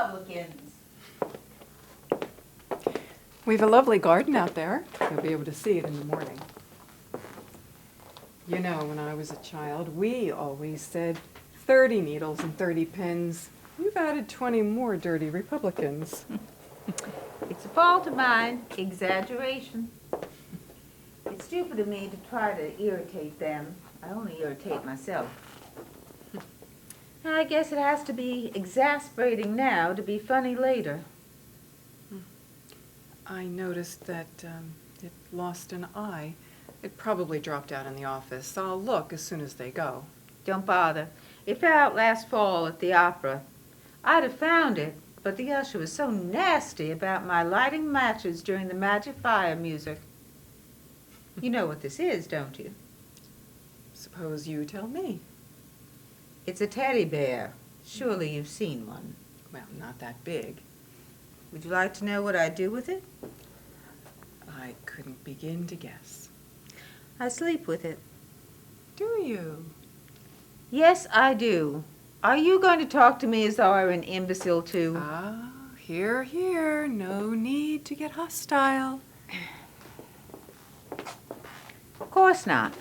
Republicans. We have a lovely garden out there. You'll be able to see it in the morning. You know, when I was a child, we always said 30 needles and 30 pins. You've added 20 more dirty Republicans. It's a fault of mine, exaggeration. It's stupid of me to try to irritate them. I only irritate myself. I guess it has to be exasperating now to be funny later. I noticed that it lost an eye. It probably dropped out in the office. I'll look as soon as they go. Don't bother. It fell out last fall at the opera. I'd have found it, but the usher was so nasty about my lighting matches during the Magic Fire music. You know what this is, don't you? Suppose you tell me. It's a teddy bear. Surely you've seen one. Well, not that big. Would you like to know what I do with it? I couldn't begin to guess. I sleep with it. Do you? Yes, I do. Are you going to talk to me as though I were an imbecile, too? Ah, hear, hear. No need to get hostile. Of course not.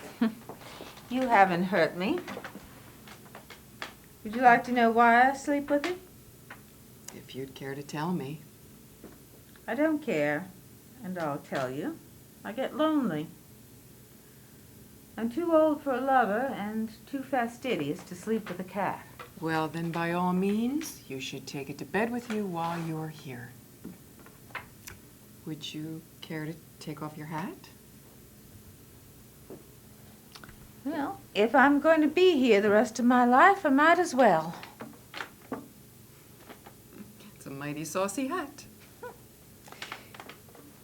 You haven't hurt me. Would you like to know why I sleep with it? If you'd care to tell me. I don't care, and I'll tell you. I get lonely. I'm too old for a lover and too fastidious to sleep with a cat. Well, then by all means, you should take it to bed with you while you're here. Would you care to take off your hat? Well, if I'm going to be here the rest of my life, I might as well. It's a mighty saucy hat.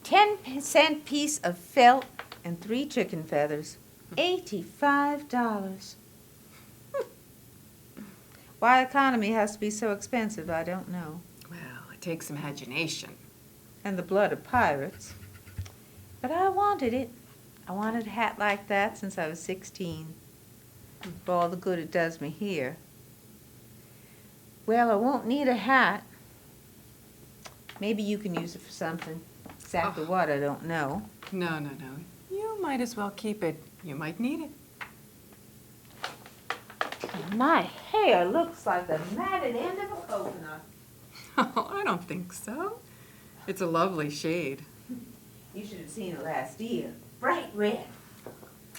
10-cent piece of felt and 3 chicken feathers. $85. Why economy has to be so expensive, I don't know. Well, it takes imagination. And the blood of pirates. But I wanted it. I wanted a hat like that since I was 16. For all the good it does me here. Well, I won't need a hat. Maybe you can use it for something. Exactly what, I don't know. No. You might as well keep it. You might need it. My hair looks like the matted end of a coconut. Oh, I don't think so. It's a lovely shade. You should have seen it last year. Bright red.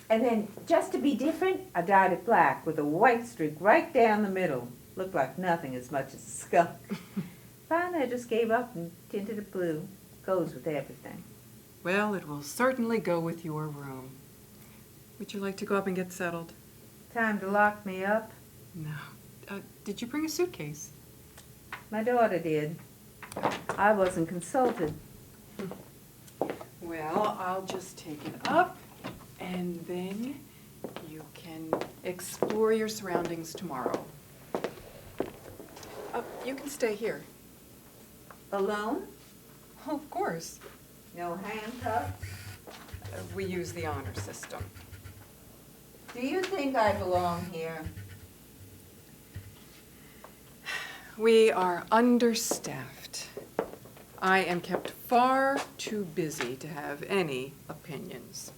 And then, just to be different, I dyed it black with a white streak right down the middle. Looked like nothing as much as a skunk. Finally, I just gave up and tinted it blue. Goes with everything. Well, it will certainly go with your room. Would you like to go up and get settled? Time to lock me up? No. Did you bring a suitcase? My daughter did. I wasn't consulted. Well, I'll just take it up, and then you can explore your surroundings tomorrow. You can stay here. Alone? Oh, of course. No handcuffs? We use the honor system. Do you think I belong here? We are understaffed. I am kept far too busy to have any opinions.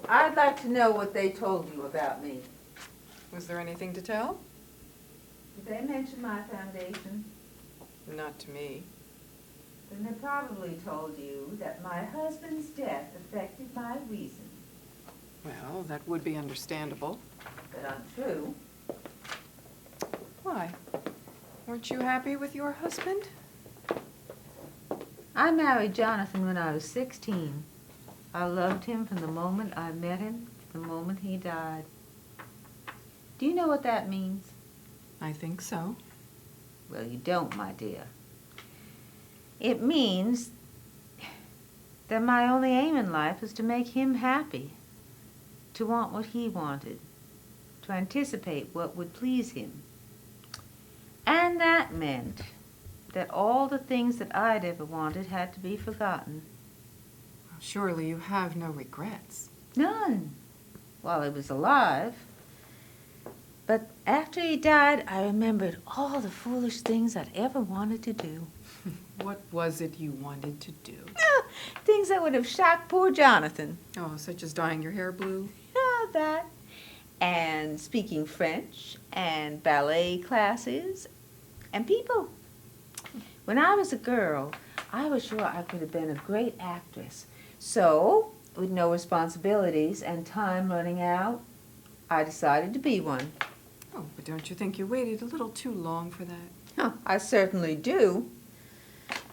I'd like to know what they told you about me. Was there anything to tell? Did they mention my foundation? Not to me. Then they probably told you that my husband's death affected my reason. Well, that would be understandable. But untrue. Why? Weren't you happy with your husband? I married Jonathan when I was 16. I loved him from the moment I met him to the moment he died. Do you know what that means? I think so. Well, you don't, my dear. It means that my only aim in life was to make him happy, to want what he wanted, to anticipate what would please him. And that meant that all the things that I'd ever wanted had to be forgotten. Surely you have no regrets. None, while he was alive. But After he died, I remembered all the foolish things I'd ever wanted to do. What was it you wanted to do? Things that would have shocked poor Jonathan. Oh, such as dyeing your hair blue? That. And speaking French, and ballet classes, and people. When I was a girl, I was sure I could have been a great actress. So, with no responsibilities and time running out, I decided to be one. Oh, but don't you think you waited a little too long for that? I certainly do.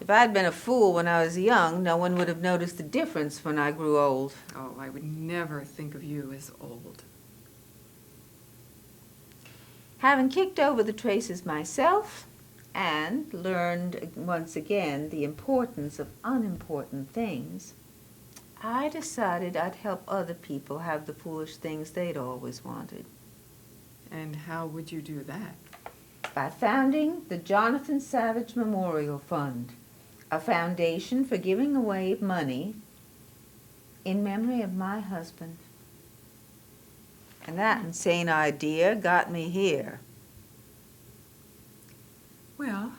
If I'd been a fool when I was young, no one would have noticed the difference when I grew old. Oh, I would never think of you as old. Having kicked over the traces myself and learned once again the importance of unimportant things, I decided I'd help other people have the foolish things they'd always wanted. And how would you do that? By founding the Jonathan Savage Memorial Fund, a foundation for giving away money in memory of my husband. And that insane idea got me here. Well,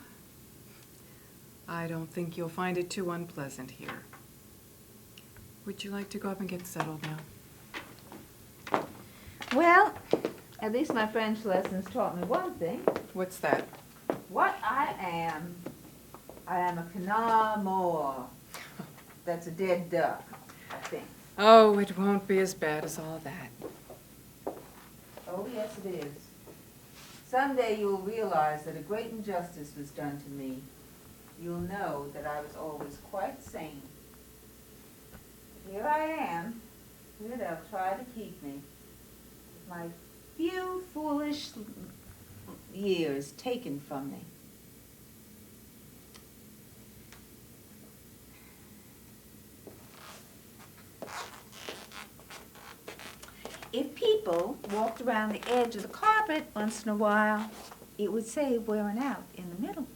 I don't think you'll find it too unpleasant here. Would you like to go up and get settled now? Well, at least my French lessons taught me one thing. What's that? What I am a canard mort. That's a dead duck, I think. Oh, it won't be as bad as all that. Oh, yes, it is. Someday you'll realize that a great injustice was done to me. You'll know that I was always quite sane. Here I am. Here they'll try to keep me. With my few foolish years taken from me. If people walked around the edge of the carpet once in a while, it would say wearing out in the middle.